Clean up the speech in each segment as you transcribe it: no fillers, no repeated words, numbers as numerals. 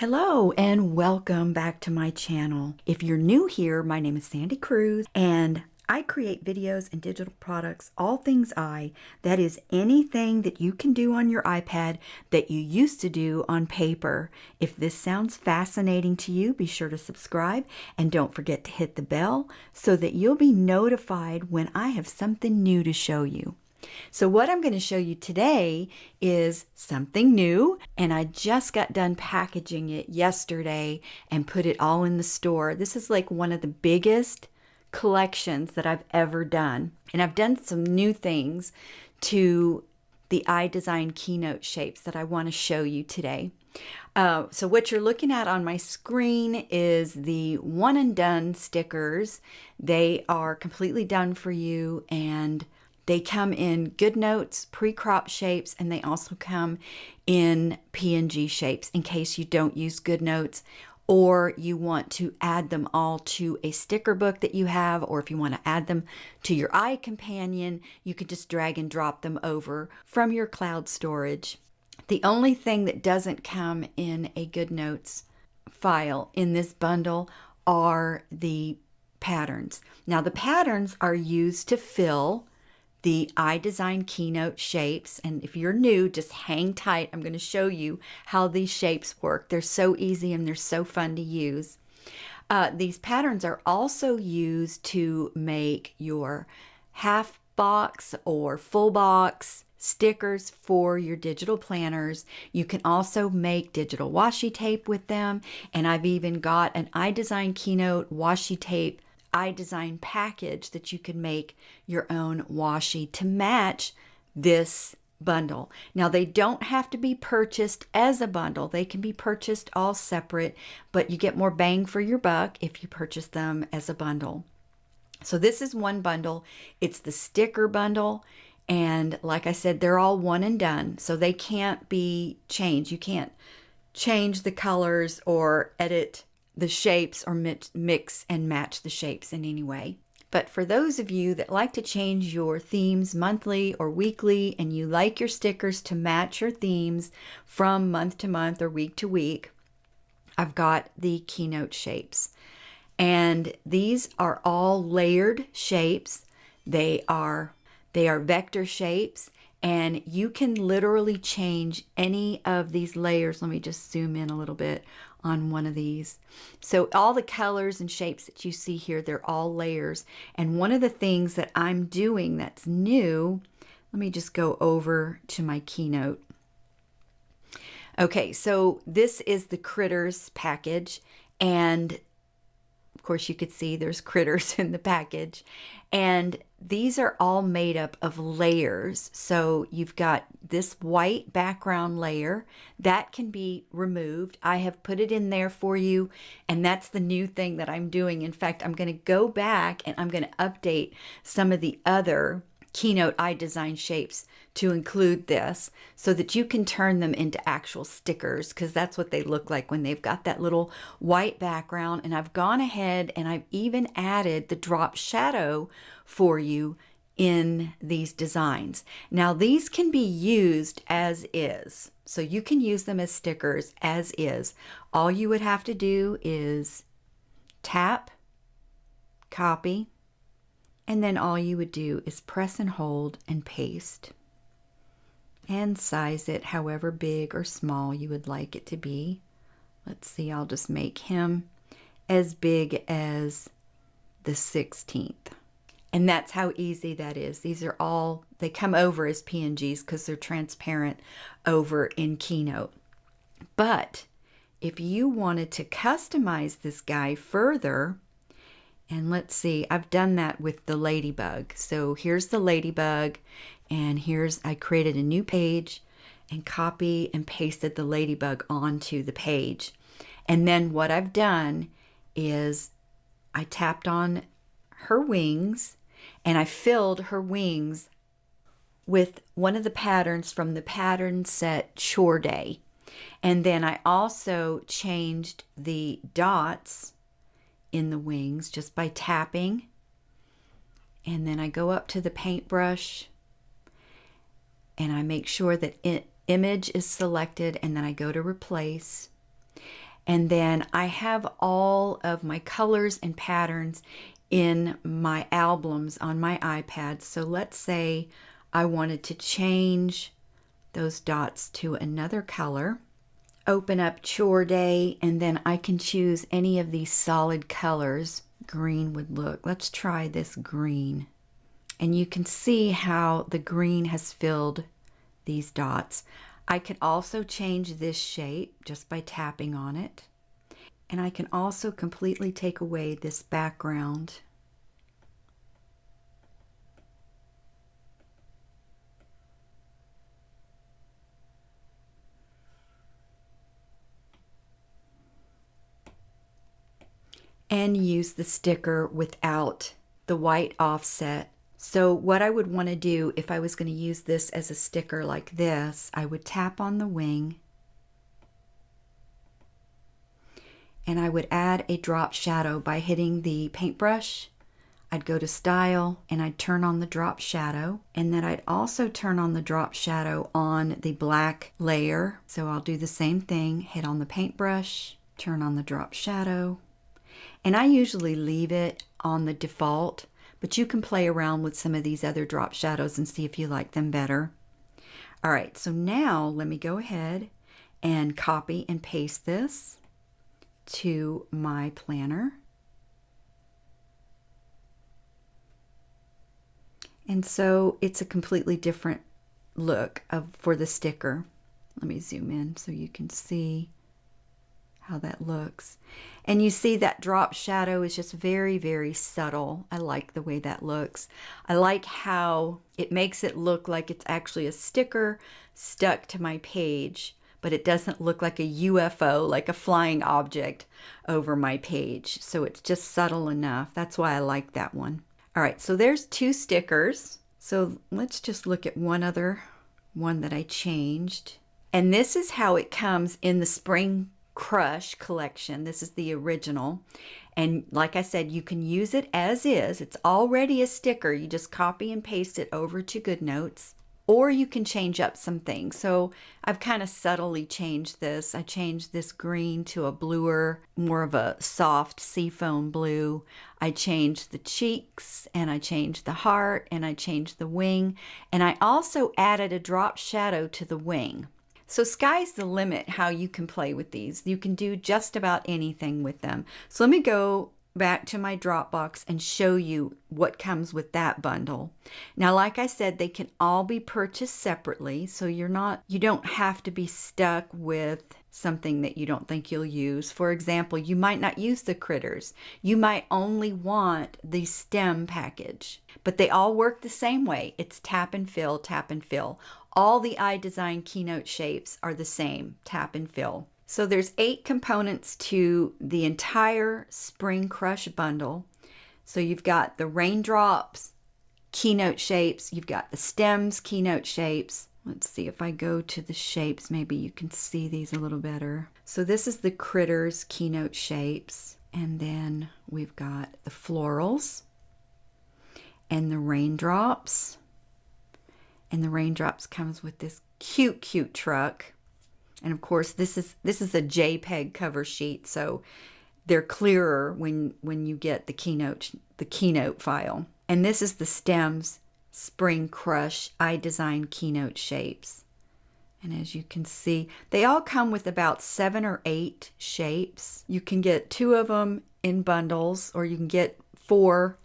Hello and welcome back to my channel. If you're new here, my name is Sandy Cruz and I create videos and digital products, all things that is anything that you can do on your iPad that you used to do on paper. If this sounds fascinating to you, be sure to subscribe and don't forget to hit the bell so that you'll be notified when I have something new to show you. So what I'm going to show you today is something new, and I just got done packaging it yesterday and put it all in the store. This is like one of the biggest collections that I've ever done, and I've done some new things to the iDesign Keynote Shapes that I want to show you today. So what you're looking at on my screen is the one and done stickers. They are completely done for you, and they come in Goodnotes, pre-crop shapes, and they also come in PNG shapes in case you don't use Goodnotes or you want to add them all to a sticker book that you have, or if you want to add them to your iCompanion, you could just drag and drop them over from your cloud storage. The only thing that doesn't come in a Goodnotes file in this bundle are the patterns. Now the patterns are used to fill the iDesign Keynote shapes, and if you're new, just hang tight. I'm going to show you how these shapes work. They're so easy and they're so fun to use. These patterns are also used to make your half box or full box stickers for your digital planners. You can also make digital washi tape with them, and I've even got an iDesign Keynote washi tape iDesign package that you can make your own washi to match this bundle. Now they don't have to be purchased as a bundle. They can be purchased all separate, but you get more bang for your buck if you purchase them as a bundle. So this is one bundle. It's the sticker bundle, and like I said, they're all one and done, so they can't be changed. You can't change the colors or edit the shapes or mix and match the shapes in any way. But for those of you that like to change your themes monthly or weekly, and you like your stickers to match your themes from month to month or week to week, I've got the Keynote shapes. And these are all layered shapes. They are vector shapes, and you can literally change any of these layers. Let me just zoom in a little bit on one of these. So all the colors and shapes that you see here, they're all layers. And one of the things that I'm doing that's new, let me just go over to my Keynote. Okay, so this is the critters package, and of course you could see there's critters in the package, and these are all made up of layers. So you've got this white background layer that can be removed. I have put it in there for you, and that's the new thing that I'm doing. In fact, I'm going to go back and I'm going to update some of the other Keynote iDesign shapes to include this so that you can turn them into actual stickers, because that's what they look like when they've got that little white background. And I've gone ahead and I've even added the drop shadow for you in these designs. Now these can be used as is, so you can use them as stickers as is. All you would have to do is tap, copy, and then all you would do is press and hold and paste and size it however big or small you would like it to be. Let's see, I'll just make him as big as the 16th. And that's how easy that is. These are all, they come over as PNGs because they're transparent over in Keynote. But if you wanted to customize this guy further, and let's see, I've done that with the Ladybug. So here's the Ladybug, and I created a new page and copy and pasted the Ladybug onto the page. And then what I've done is I tapped on her wings, and I filled her wings with one of the patterns from the pattern set Chore Day. And then I also changed the dots in the wings just by tapping, and then I go up to the paintbrush and I make sure that image is selected, and then I go to replace, And then I have all of my colors and patterns in my albums on my iPad. So let's say I wanted to change those dots to another color. Open up Chore Day, and then I can choose any of these solid colors. Green would look. Let's try this green. And you can see how the green has filled these dots. I can also change this shape just by tapping on it. And I can also completely take away this background. And use the sticker without the white offset. So what I would want to do if I was going to use this as a sticker like this, I would tap on the wing and I would add a drop shadow by hitting the paintbrush. I'd go to Style and I'd turn on the drop shadow, and then I'd also turn on the drop shadow on the black layer. So I'll do the same thing, hit on the paintbrush, turn on the drop shadow, and I usually leave it on the default, but you can play around with some of these other drop shadows and see if you like them better. All right, so now let me go ahead and copy and paste this to my planner. And so it's a completely different look for the sticker. Let me zoom in so you can see how that looks. And you see that drop shadow is just very, very subtle. I like the way that looks. I like how it makes it look like it's actually a sticker stuck to my page, but it doesn't look like a UFO, like a flying object over my page. So it's just subtle enough. That's why I like that one. All right, so there's 2 stickers. So let's just look at one other one that I changed. And this is how it comes in the Spring Crush collection. This is the original, and like I said, you can use it as is. It's already a sticker. You just copy and paste it over to Goodnotes, or you can change up some things. So I've kind of subtly changed this. I changed this green to a bluer, more of a soft seafoam blue. I changed the cheeks, and I changed the heart, and I changed the wing, and I also added a drop shadow to the wing. So sky's the limit how you can play with these. You can do just about anything with them. So let me go back to my Dropbox and show you what comes with that bundle. Now, like I said, they can all be purchased separately, so you don't have to be stuck with something that you don't think you'll use. For example, you might not use the critters. You might only want the stem package, but they all work the same way. It's tap and fill, tap and fill. All the iDesign Keynote shapes are the same, tap and fill. So there's 8 components to the entire Spring Crush bundle. So you've got the raindrops, Keynote shapes, you've got the stems, Keynote shapes. Let's see if I go to the shapes, maybe you can see these a little better. So this is the critters, Keynote shapes, and then we've got the florals and the raindrops. And the raindrops comes with this cute, cute truck. And of course, this is a JPEG cover sheet, so they're clearer when you get the Keynote file. And this is the stems Spring Crush iDesign Keynote shapes. And as you can see, they all come with about 7 or 8 shapes. You can get 2 of them in bundles, or you can get 4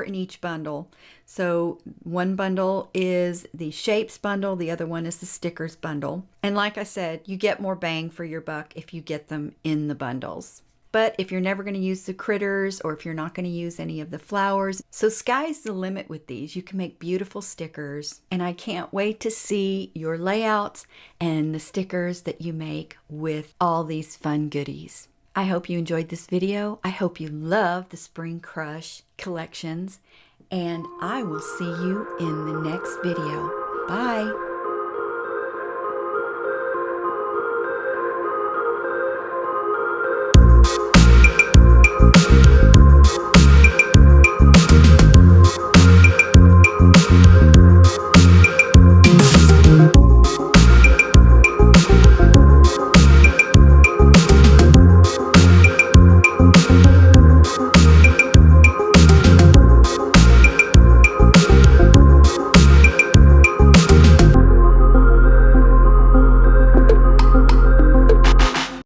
in each bundle. So one bundle is the shapes bundle, the other one is the stickers bundle. And like I said, you get more bang for your buck if you get them in the bundles. But if you're never going to use the critters, or if you're not going to use any of the flowers, so sky's the limit with these. You can make beautiful stickers, and I can't wait to see your layouts and the stickers that you make with all these fun goodies. I hope you enjoyed this video. I hope you love the Spring Crush collections, and I will see you in the next video. Bye.